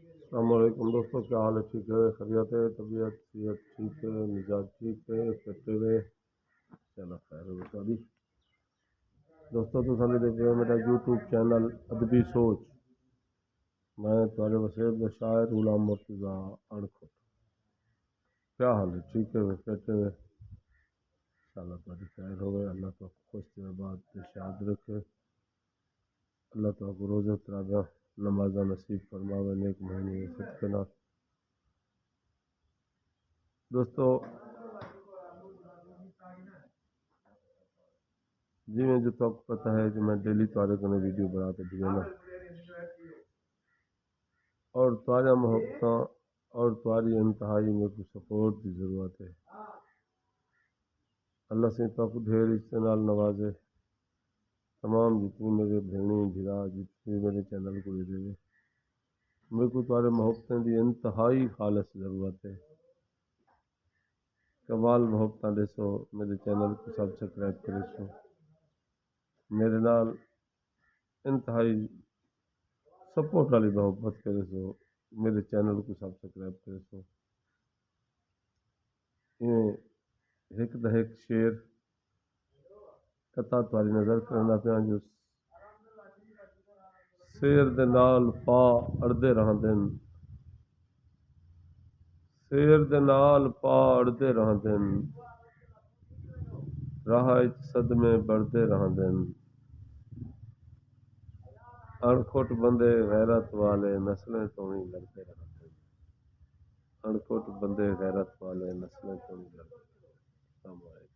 السلام علیکم دوستوں، کیا حال ہے؟ ٹھیک ہے؟ خیریت ہے؟ طبیعت صحت ٹھیک ہے؟ مزاج ٹھیک ہے؟ کہتے ہوئے چلو خیر ہو بتا دی دوستوں، تو سامنے دیکھ رہے ہو میرا یوٹیوب چینل ادبی سوچ۔ میں تمہارے وسیب میں شاعر غلام مرتضیٰ اڑکھٹ۔ کیا حال ہے؟ ٹھیک ہے؟ کہتے ہوئے انشاءاللہ تمہاری خیر ہوئے۔ اللہ تو خوش بعد شاد رکھے۔ اللہ تو کو روزہ تراغا نمازہ نصیب فرماوے، نیک مہینے صدقے نال۔ دوستو جی میں جو تو پتہ ہے کہ میں ڈیلی تمہارے کو ویڈیو بناتے دینا اور تمہارا محبتاں اور تمہاری انتہائی میرے کو سپورٹ کی ضرورت ہے۔ اللہ سے تو ڈھیر اس نال نوازے، تمام جتنی میرے بھیڑی بھرا جتنی میرے چینل کو دے دے، میرے کو تمہارے محبتیں دی انتہائی خالص ضرورت ہے۔ کمال محبتاں دے سو میرے چینل کو سبسکرائب کرے سو، میرے نال انتہائی سپورٹ والی محبت کرے سو، میرے چینل کو سبسکرائب کرے سو۔ ایک دا ایک شیر کتا تمہاری نظر کرنا پیا جو شیر دے نال پا اڑدے رہندن، شیر دے نال پا اڑدے رہندن، راہ وچ صدمے بڑھدے رہندن، اڑکھٹ بندے غیرت والے نسلیں تو ہی لڑتے رہندن، اڑکھٹ بندے غیرت والے نسلیں تو ہی لڑتے رہندن۔